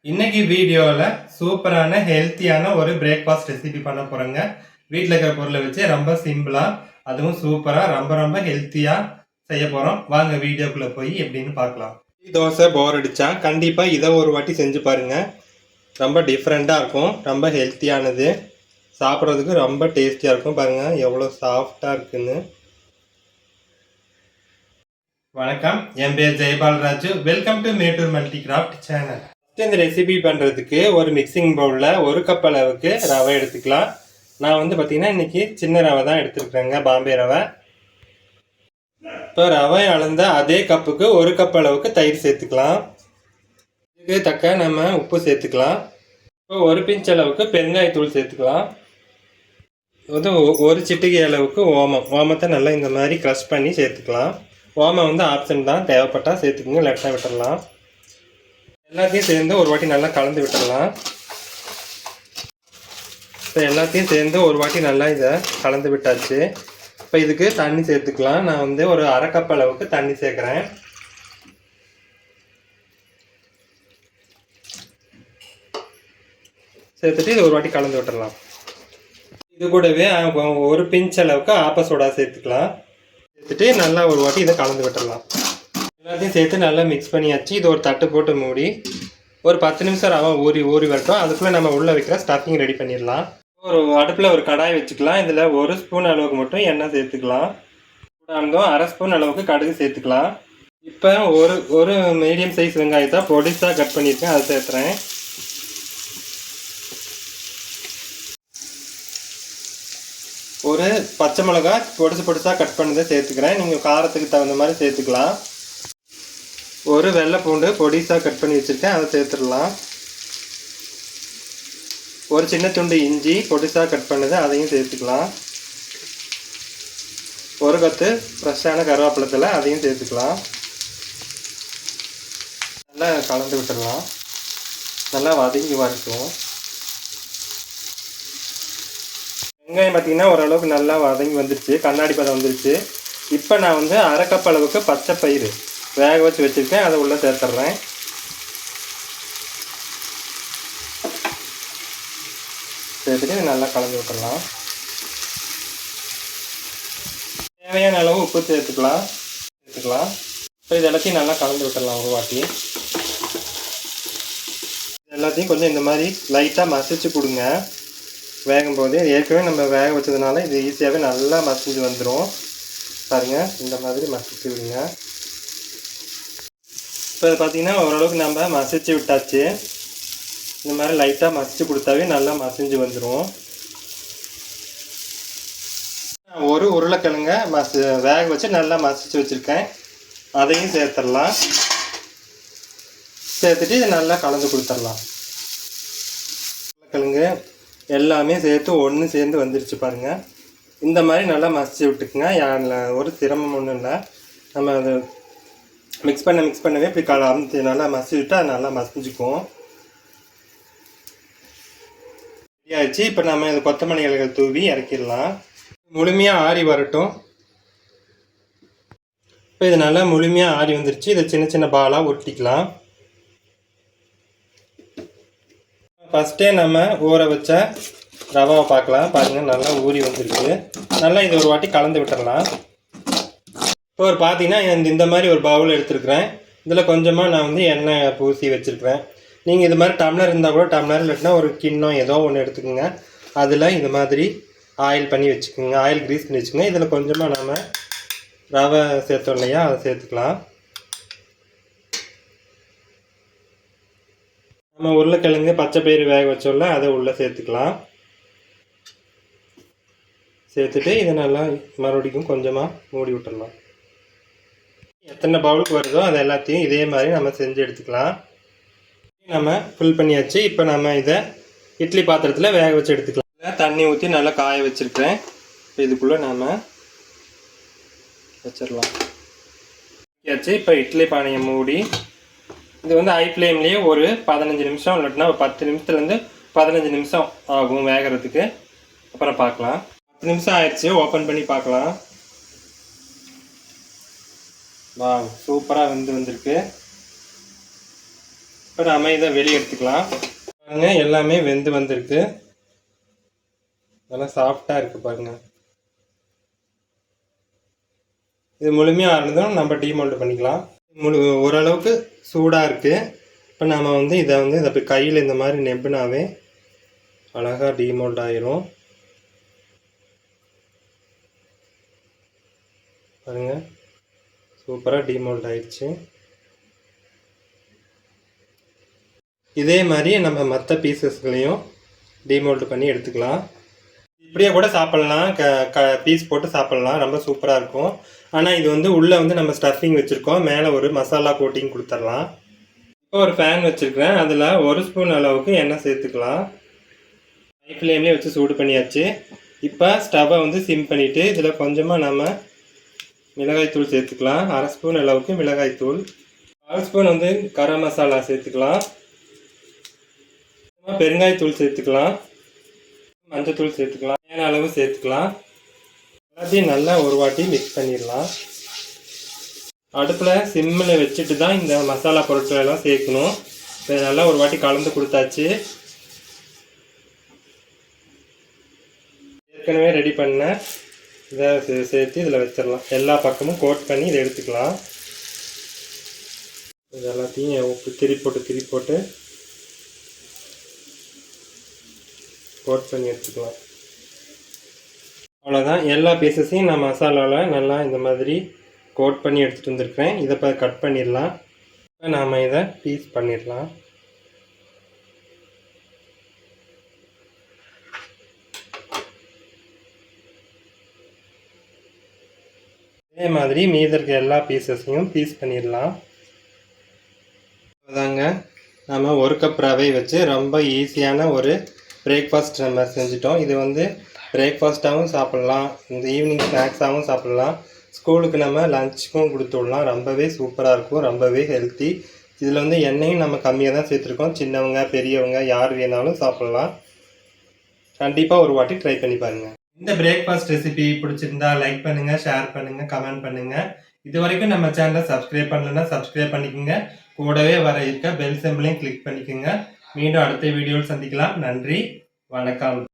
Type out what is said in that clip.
இன்னைக்கு வீடியோவில் சூப்பரான ஹெல்த்தியான ஒரு பிரேக்ஃபாஸ்ட் ரெசிபி பண்ண போகிறேங்க. வீட்டில் இருக்கிற பொருளை வச்சு ரொம்ப சிம்பிளாக அதுவும் சூப்பராக ரொம்ப ஹெல்த்தியாக செய்ய போகிறோம். வாங்க வீடியோக்குள்ளே போய் எப்படின்னு பார்க்கலாம். தோசை போர் அடித்தா கண்டிப்பாக இதை ஒரு வாட்டி செஞ்சு பாருங்கள். ரொம்ப டிஃப்ரெண்ட்டாக இருக்கும், ரொம்ப ஹெல்த்தியானது, சாப்பிட்றதுக்கு ரொம்ப டேஸ்டியாக இருக்கும். பாருங்கள் எவ்வளோ சாஃப்டாக இருக்குன்னு. வணக்கம், என் பேர் Jayapalraju. Welcome to Mettur multi craft channel. இந்த ரெசிபி பண்ணுறதுக்கு ஒரு மிக்சிங் பவுலில் 1 கப் அளவுக்கு ரவை எடுத்துக்கலாம். நான் வந்து பார்த்திங்கன்னா இன்றைக்கி சின்ன ரவை தான் எடுத்துருக்குறேங்க, பாம்பே ரவை. இப்போ ரவை அளந்த அதே கப்புக்கு 1 கப் அளவுக்கு தயிர் சேர்த்துக்கலாம். இதுக்கு தக்க நம்ம உப்பு சேர்த்துக்கலாம். இப்போ 1 பிஞ்ச் அளவுக்கு பெருங்காயத்தூள் சேர்த்துக்கலாம். வந்து 1 சிட்டிகை அளவுக்கு ஓமத்தை நல்லா இந்த மாதிரி க்ரஷ் பண்ணி சேர்த்துக்கலாம். ஓமம் வந்து ஆப்ஷன் தான், தேவைப்பட்டால் சேர்த்துக்கோங்க, லேட்டாக விட்டுடலாம். எல்லாத்தையும் சேர்ந்து ஒரு வாட்டி நல்லா கலந்து விட்டுடலாம். இப்போ எல்லாத்தையும் சேர்ந்து ஒரு வாட்டி நல்லா இதை கலந்து விட்டாச்சு. இப்போ இதுக்கு தண்ணி சேர்த்துக்கலாம். நான் வந்து ஒரு 1/2 கப் அளவுக்கு தண்ணி சேர்க்குறேன். சேர்த்துட்டு இது ஒரு வாட்டி கலந்து விட்டுடலாம். இது கூடவே 1 பிஞ்ச் அளவுக்கு ஆப்ப சோடா சேர்த்துக்கலாம். சேர்த்துட்டு நல்லா ஒரு வாட்டி இதை கலந்து விட்டுடலாம். எல்லாத்தையும் சேர்த்து நல்லா மிக்ஸ் பண்ணியாச்சு. இது ஒரு தட்டு போட்டு மூடி ஒரு 10 நிமிஷம் ரவை ஊறி வரட்டும். அதுக்குள்ளே நம்ம உள்ளே வைக்கிற ஸ்டஃபிங் ரெடி பண்ணிடலாம். ஒரு அடுப்பில் ஒரு கடாய் வச்சுக்கலாம். இதில் 1 ஸ்பூன் அளவுக்கு மட்டும் எண்ணெய் சேர்த்துக்கலாம். இருந்தோம் 1/2 ஸ்பூன் அளவுக்கு கடுகு சேர்த்துக்கலாம். இப்போ ஒரு மீடியம் சைஸ் வெங்காயத்தை பொடிசாக கட் பண்ணியிருக்கேன், அதை சேர்த்துறேன். ஒரு பச்சை மிளகா பொடிசாக கட் பண்ணதை சேர்த்துக்கிறேன். நீங்கள் காரத்துக்கு தகுந்த மாதிரி சேர்த்துக்கலாம். ஒரு வெள்ளை பூண்டு பொடிசாக கட் பண்ணி வச்சுருக்கேன், அதை சேர்த்துடலாம். ஒரு சின்ன துண்டு இஞ்சி பொடிசாக கட் பண்ணது, அதையும் சேர்த்துக்கலாம். ஒரு கொத்து ஃப்ரெஷ்ஷான கருவேப்பிலத்தில் அதையும் சேர்த்துக்கலாம். நல்லா கலந்து விட்டுடலாம். நல்லா வதங்கி வரட்டும். வெங்காயம் பார்த்திங்கன்னா ஓரளவுக்கு நல்லா வதங்கி வந்துருச்சு, கண்ணாடி பதம் வந்துருச்சு. இப்போ நான் வந்து 1/2 கப் அளவுக்கு பச்சை பயிறு வேக வச்சு வச்சுருக்கேன், அதை உள்ளே சேர்த்துட்றேன். சேர்த்துட்டு நல்லா கலந்து விட்டுடலாம். தேவையான அளவு உப்பு சேர்த்துக்கலாம். இப்போ இது எல்லாத்தையும் நல்லா கலந்து விட்டுடலாம் ஒரு வாட்டி. எல்லாத்தையும் கொஞ்சம் இந்த மாதிரி லைட்டாக மசிச்சு கொடுங்க வேகும் போது. ஏற்கனவே நம்ம வேக வச்சதுனால இது ஈஸியாகவே நல்லா மசிஞ்சு வந்துடும். பாருங்கள், இந்த மாதிரி மசிச்சு விடுங்க. இப்போ இது பார்த்திங்கன்னா ஓரளவுக்கு நம்ம மசிச்சு விட்டாச்சு. இந்த மாதிரி லைட்டாக மசிச்சு கொடுத்தாவே நல்லா மசிஞ்சு வந்துடும். ஒரு உருளைக்கிழங்க வேக வச்சு நல்லா மசிச்சு வச்சுருக்கேன், அதையும் சேர்த்துடலாம். சேர்த்துட்டு இதை நல்லா கலந்து கொடுத்துடலாம். உருளைக்கிழங்கு எல்லாமே சேர்த்து ஒன்று சேர்ந்து வந்துருச்சு பாருங்கள். இந்த மாதிரி நல்லா மசிச்சு விட்டுக்குங்க. ஒரு சிரமம் ஒன்றும் இல்லை. நம்ம அதை மிக்ஸ் பண்ணவே இப்படி கலந்து நல்லா மசிச்சுட்டு அது நல்லா மசிஞ்சுக்கும். ஆயிடுச்சு. இப்போ நம்ம இது கொத்தமல்லி இலைகள் தூவி இறக்கிடலாம். முழுமையாக ஆறி வரட்டும். இப்போ இது நல்லா முழுமையாக ஆறி வந்துருச்சு. இதை சின்ன சின்ன பாலாக உருட்டிக்கலாம். ஃபஸ்ட்டே நம்ம ஊற வச்ச ரவாவை பார்க்கலாம். பாருங்கள், நல்லா ஊறி வந்துருக்கு. நல்லா இது ஒரு வாட்டி கலந்து விட்டுடலாம். இப்போ ஒரு பார்த்தீங்கன்னா இந்த மாதிரி ஒரு பவுல் எடுத்துருக்குறேன். இதில் கொஞ்சமாக நான் வந்து எண்ணெய் பூசி வச்சுருக்கிறேன். நீங்கள் இது மாதிரி டம்ளர் இருந்தால் கூட டம்ளர், இல்லைன்னா ஒரு கிண்ணம் ஏதோ ஒன்று எடுத்துக்கோங்க. அதில் இந்த மாதிரி ஆயில் பண்ணி வச்சுக்கோங்க, ஆயில் க்ரீஸ் பண்ணி வச்சுக்கோங்க. இதில் கொஞ்சமாக நம்ம ரவை சேர்த்தோம் இல்லையா, அதை சேர்த்துக்கலாம். நம்ம உருளைக்கிழங்கு பச்சை பயிறு வேக வச்சோம்ல, அதை உள்ளே சேர்த்துக்கலாம். சேர்த்துட்டு இதை நல்லா மறுபடியும் கொஞ்சமாக மூடி விட்டுடலாம். எத்தனை பவுலுக்கு வருதோ அது எல்லாத்தையும் இதே மாதிரி நம்ம செஞ்சு எடுத்துக்கலாம். நம்ம ஃபில் பண்ணியாச்சு. இப்போ நம்ம இதை இட்லி பாத்திரத்தில் வேக வச்சு எடுத்துக்கலாம். தண்ணி ஊற்றி நல்லா காய வச்சுருக்கிறேன். இப்போ இதுக்குள்ளே நாம் வச்சிடலாம். இப்போ இட்லி பானையை மூடி இது வந்து ஹை ஃப்ளேம்லேயே ஒரு 15 நிமிஷம், இல்லைன்னா ஒரு 10 நிமிஷத்துலேருந்து 15 நிமிஷம் ஆகும் வேகிறதுக்கு. அப்புறம் பார்க்கலாம். 10 நிமிஷம் ஆயிடுச்சு. ஓப்பன் பண்ணி பார்க்கலாம். வா, சூப்பராக வந்திருக்கு. இப்போ நம்ம இதை வெளியே எடுத்துக்கலாம். பாருங்க எல்லாமே வெந்து வந்திருக்கு. நல்லா சாஃப்டாக இருக்குது பாருங்கள். இது முழுமையாக ஆனதும் நம்ம டீமோல்டு பண்ணிக்கலாம். ஓரளவுக்கு சூடாக இருக்குது. இப்போ நாம் வந்து இதை அப்படி கையில் இந்த மாதிரி நெப்புனாவே அழகாக டீமோல்ட் ஆயிரும். பாருங்கள் சூப்பராக டீமோல்ட் ஆயிடுச்சு. இதே மாதிரி நம்ம மற்ற பீசஸ்களையும் டீமோல்ட் பண்ணி எடுத்துக்கலாம். இப்படியே கூட சாப்பிட்லாம், பீஸ் போட்டு சாப்பிட்லாம், ரொம்ப சூப்பராக இருக்கும். ஆனால் இது வந்து உள்ளே வந்து நம்ம ஸ்டஃபிங் வச்சுருக்கோம், மேலே ஒரு மசாலா கோட்டிங் கொடுத்துடலாம். இப்போ ஒரு ஃபேன் வச்சுருக்கிறேன், அதில் 1 ஸ்பூன் அளவுக்கு எண்ணெய் சேர்த்துக்கலாம். ஹை ஃப்ளேம்லேயே வச்சு சூடு பண்ணியாச்சு. இப்போ ஸ்டவ்வை வந்து சிம் பண்ணிவிட்டு இதில் கொஞ்சமாக நம்ம மிளகாய்த்தூள் சேர்த்துக்கலாம். 1/2 ஸ்பூன் அளவுக்கு மிளகாய்த்தூள், 1/4 ஸ்பூன் வந்து கரம் மசாலா சேர்த்துக்கலாம், பெருங்காயத்தூள் சேர்த்துக்கலாம், மஞ்சத்தூள் சேர்த்துக்கலாம், தேவையான அளவு சேர்த்துக்கலாம். எல்லாத்தையும் நல்லா ஒரு வாட்டி மிக்ஸ் பண்ணிடலாம். அடுப்பில் சிம்மில் வச்சுட்டு தான் இந்த மசாலா பொருட்கள் எல்லாம் சேர்க்கணும். இதை நல்லா ஒரு வாட்டி கலந்து கொடுத்தாச்சு. ஏற்கனவே ரெடி பண்ண இதை சேர்த்து இதில் வச்சிடலாம். எல்லா பக்கமும் கோட் பண்ணி இதை எடுத்துக்கலாம். இது எல்லாத்தையும் திருப்பி போட்டு கோட் பண்ணி எடுத்துக்கலாம். அவ்வளோதான். எல்லா பீசஸையும் நான் மசாலாவில் நல்லா இந்த மாதிரி கோட் பண்ணி எடுத்துகிட்டு வந்துருக்கிறேன். இதை இப்போ கட் பண்ணிடலாம். இப்போ நாம் இதை பீஸ் பண்ணிடலாம். இதே மாதிரி மீதி இருக்க எல்லா பீசஸையும் பீஸ் பண்ணிடலாம். அதாங்க நம்ம 1 கப் ரவை வச்சு ரொம்ப ஈஸியான ஒரு பிரேக்ஃபாஸ்ட் நம்ம செஞ்சிட்டோம். இது வந்து பிரேக்ஃபாஸ்ட்டாகவும் சாப்பிட்லாம், இந்த ஈவினிங் ஸ்நாக்ஸாகவும் சாப்பிட்லாம், ஸ்கூலுக்கு நம்ம லஞ்சுக்கும் கொடுத்து விடலாம். ரொம்பவே சூப்பராக இருக்கும், ரொம்பவே ஹெல்த்தி. இதில் வந்து எண்ணெயும் நம்ம கம்மியாக தான் சேர்த்துருக்கோம். சின்னவங்க பெரியவங்க யார் வேணாலும் சாப்பிட்லாம். கண்டிப்பாக ஒரு வாட்டி ட்ரை பண்ணி பாருங்கள். இந்த பிரேக்ஃபாஸ்ட் ரெசிபி பிடிச்சிருந்தா லைக் பண்ணுங்கள், ஷேர் பண்ணுங்கள், கமெண்ட் பண்ணுங்கள். இது வரைக்கும் நம்ம சேனலை சப்ஸ்கிரைப் பண்ணலைன்னா சப்ஸ்கிரைப் பண்ணிக்கோங்க. கூடவே வர இருக்க பெல் சிம்பலையும் கிளிக் பண்ணிக்கோங்க. மீண்டும் அடுத்த வீடியோவில் சந்திக்கலாம். நன்றி, வணக்கம்.